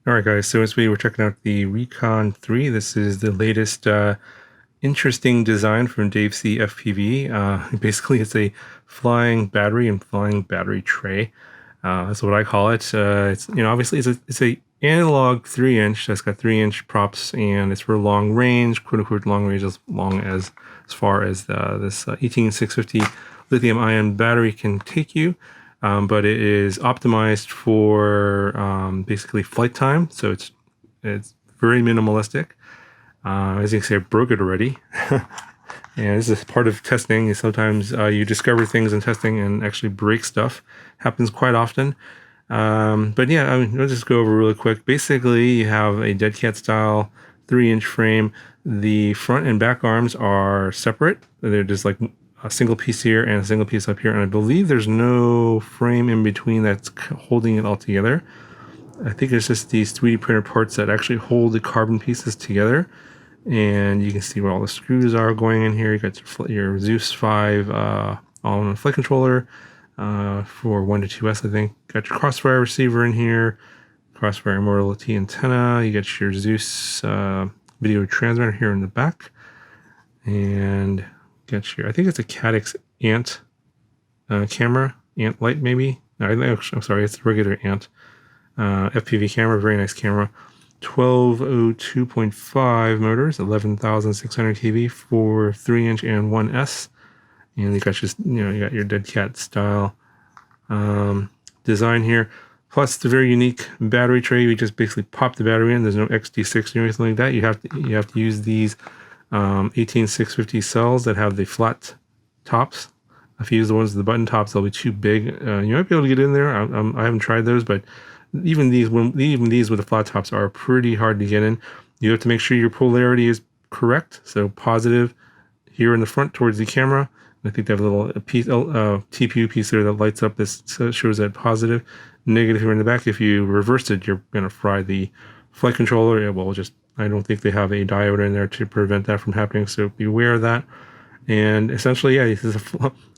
All right, guys. So as we're checking out the Rekon3, this is the latest interesting design from Dave C. FPV. Basically, it's a flying battery and flying battery tray. That's what I call it. It's obviously it's a analog 3-inch that's got 3-inch props, and it's for long range, quote unquote long range, as far as this 18650 lithium ion battery can take you. But it is optimized for basically flight time, so it's very minimalistic. As you can see, I broke it already. And this is part of testing. Sometimes you discover things in testing and actually break stuff. Happens quite often. But yeah, I'll just go over really quick. Basically, you have a dead cat style 3-inch frame. The front and back arms are separate. They're just like a single piece here and a single piece up here. And I believe there's no frame in between that's holding it all together. I think it's just these 3D printer parts that actually hold the carbon pieces together. And you can see where all the screws are going in here. You got your Zeus 5 all-in-one flight controller for 1 to 2S, I think. Got your crossfire receiver in here, crossfire immortality antenna. You got your Zeus video transmitter here in the back, and got your, I think it's a Caddx Ant camera, Ant Light maybe. No, I'm sorry, it's a regular Ant FPV camera, very nice camera. 1202.5 motors, 11,600 kV for 3-inch and 1S. And you got just, you got your dead cat style design here. Plus the very unique battery tray. You just basically pop the battery in. There's no XD6 or anything like that. You have to use these 18650 cells that have the flat tops. If you use the ones with the button tops, they'll be too big. You might be able to get in there. I haven't tried those, but even these with the flat tops are pretty hard to get in. You have to make sure your polarity is correct. So positive here in the front towards the camera. I think they have a little TPU piece there that lights up. This shows that positive. Negative here in the back. If you reverse it, you're going to fry the flight controller. Yeah, well, I don't think they have a diode in there to prevent that from happening. So beware of that. And essentially, yeah,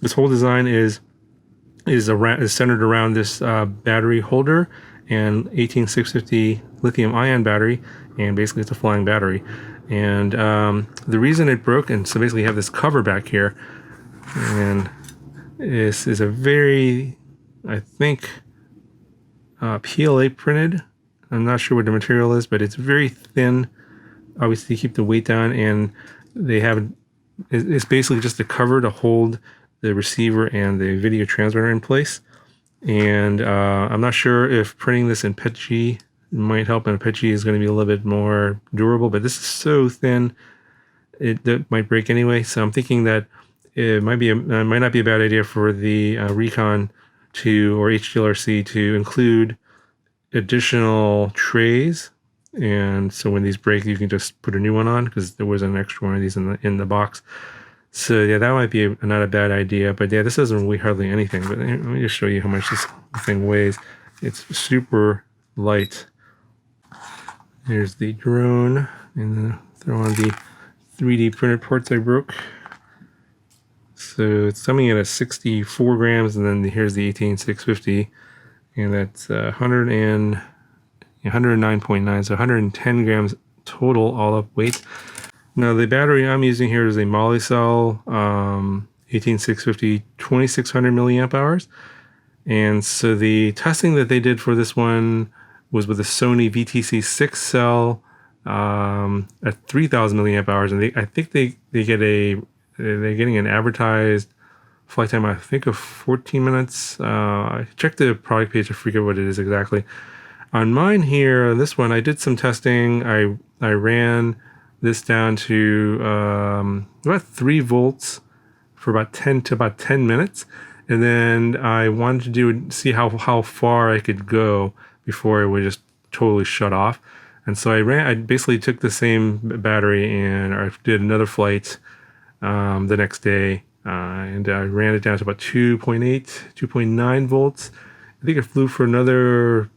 this whole design is centered around this battery holder and 18650 lithium ion battery, and basically it's a flying battery. And the reason it broke, and so basically you have this cover back here, and this is a very, I think, PLA printed. I'm not sure what the material is, but it's very thin, obviously to keep the weight down, and it's basically just a cover to hold the receiver and the video transmitter in place. And I'm not sure if printing this in PETG might help, and PETG is going to be a little bit more durable, but this is so thin that might break anyway. So I'm thinking that it might not be a bad idea for the Rekon 2 or HDLRC to include additional trays, and so when these break, you can just put a new one on, because there was an extra one of these in the box. So yeah, that might be not a bad idea. But yeah, this doesn't weigh hardly anything. But let me just show you how much this thing weighs. It's super light. Here's the drone, and then throw on the 3D printed parts I broke. So it's coming in at 64 grams, and then here's the 18650, and that's 109.9, so 110 grams total all up weight. Now the battery I'm using here is a Molicel 18650 2600 milliamp hours, and so the testing that they did for this one was with a Sony VTC6 cell at 3000 milliamp hours, and I think they're getting an advertised flight time, I think, of 14 minutes. I checked the product page, I forget what it is exactly. On mine here, this one, I did some testing. I ran this down to about 3 volts for about 10 minutes, and then I wanted to see how far I could go before it would just totally shut off. And so I basically took the same battery and I did another flight the next day, and I ran it down to about 2.9 volts. I think it flew for another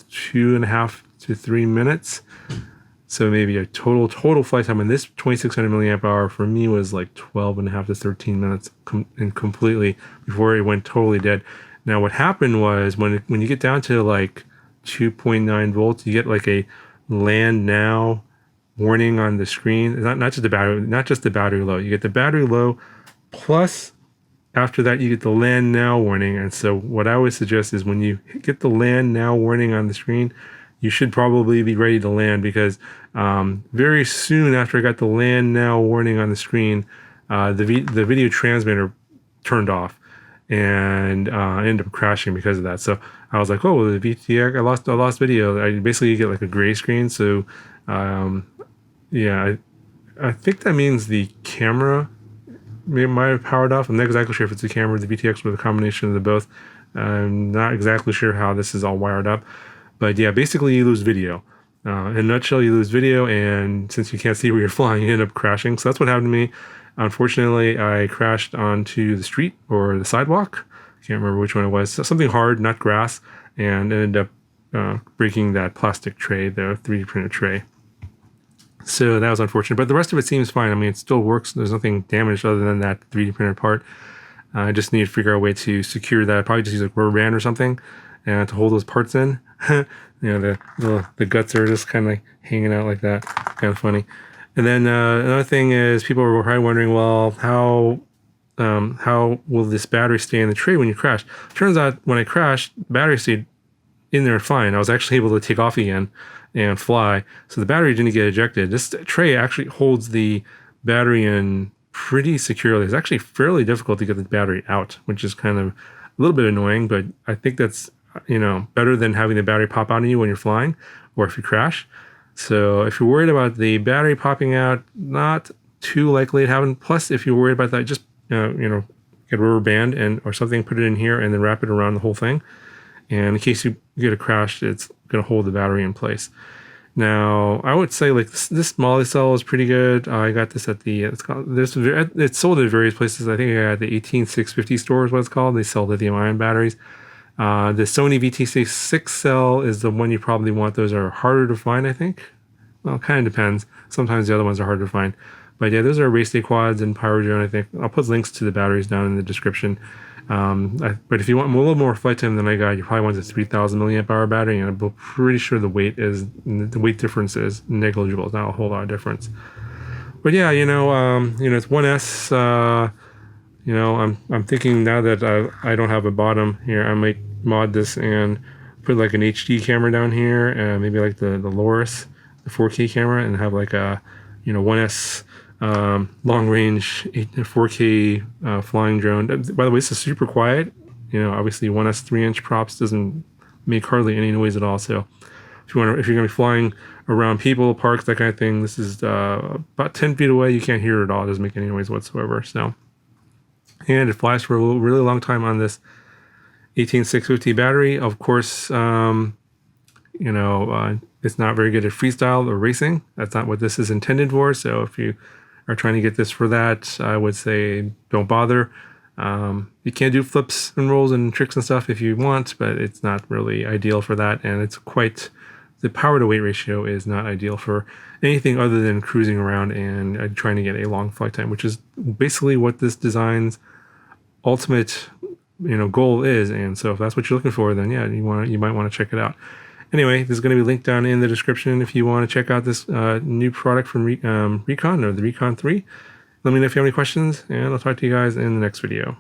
2.5 to 3 minutes. So maybe a total flight time in this 2600 milliamp hour for me was like 12.5 to 13 minutes completely before it went totally dead. Now what happened was when you get down to like 2.9 volts. You get like a land now warning on the screen. Not just the battery low. You get the battery low, plus after that you get the land now warning. And so what I would suggest is when you get the land now warning on the screen, you should probably be ready to land, because very soon after I got the land now warning on the screen, the video transmitter turned off, and I ended up crashing because of that. So I was like, oh, the VTX, I lost video. I basically get like a gray screen. So yeah, I think that means the camera might have powered off. I'm not exactly sure if it's the camera or the VTX or the combination of the both. I'm not exactly sure how this is all wired up. But yeah, basically you lose video. In a nutshell, you lose video, and since you can't see where you're flying, you end up crashing. So that's what happened to me. Unfortunately, I crashed onto the street or the sidewalk. I can't remember which one it was. Something hard, not grass, and ended up breaking that plastic tray, the 3D printed tray. So that was unfortunate, but the rest of it seems fine. I mean, it still works. There's nothing damaged other than that 3D printed part. I just need to figure out a way to secure that. I'd probably just use a rubber band or something to hold those parts in. You know, the guts are just kind of hanging out like that. Kind of funny. And then another thing is, people were probably wondering, well, how will this battery stay in the tray when you crash? Turns out when I crashed, the battery stayed in there fine. I was actually able to take off again and fly. So the battery didn't get ejected. This tray actually holds the battery in pretty securely. It's actually fairly difficult to get the battery out, which is kind of a little bit annoying, but I think that's, you know, better than having the battery pop out on you when you're flying or if you crash. So if you're worried about the battery popping out, not too likely to happen. Plus, if you're worried about that, just you know, get a rubber band or something, put it in here, and then wrap it around the whole thing. And in case you get a crash, it's going to hold the battery in place. Now, I would say like this Molly cell is pretty good. I got this at the it's sold at various places. I think I got the 18650 store is what it's called. They sell lithium-ion batteries. The Sony VT6 cell is the one you probably want. Those are harder to find, I think. Well, it kind of depends. Sometimes the other ones are harder to find. But yeah, those are race day quads and power drone, I think. I'll put links to the batteries down in the description. But if you want a little more flight time than I got, you probably want the 3000 milliamp hour battery, and I'm pretty sure the weight difference is negligible. It's not a whole lot of difference. But yeah, you know, it's 1S. You know, I'm thinking now that I don't have a bottom here, I might mod this and put like an HD camera down here, and maybe like the Loris, the 4K camera, and have like a, you know, 1S long range 4K flying drone. By the way, this is super quiet. You know, obviously 1S 3-inch props doesn't make hardly any noise at all. So if you're gonna be flying around people, parks, that kind of thing, this is about 10 feet away. You can't hear it at all. It doesn't make any noise whatsoever. So, and it flies for a really long time on this 18650 battery. Of course, you know, it's not very good at freestyle or racing. That's not what this is intended for. So if you are trying to get this for that, I would say don't bother. You can do flips and rolls and tricks and stuff if you want, but it's not really ideal for that. And it's quite, the power to weight ratio is not ideal for anything other than cruising around and trying to get a long flight time, which is basically what this design's ultimate, you know, goal is. And so if that's what you're looking for, then yeah, you might want to check it out. Anyway, this is going to be linked down in the description if you want to check out this new product from Rekon, or the Rekon 3. Let me know if you have any questions, and I'll talk to you guys in the next video.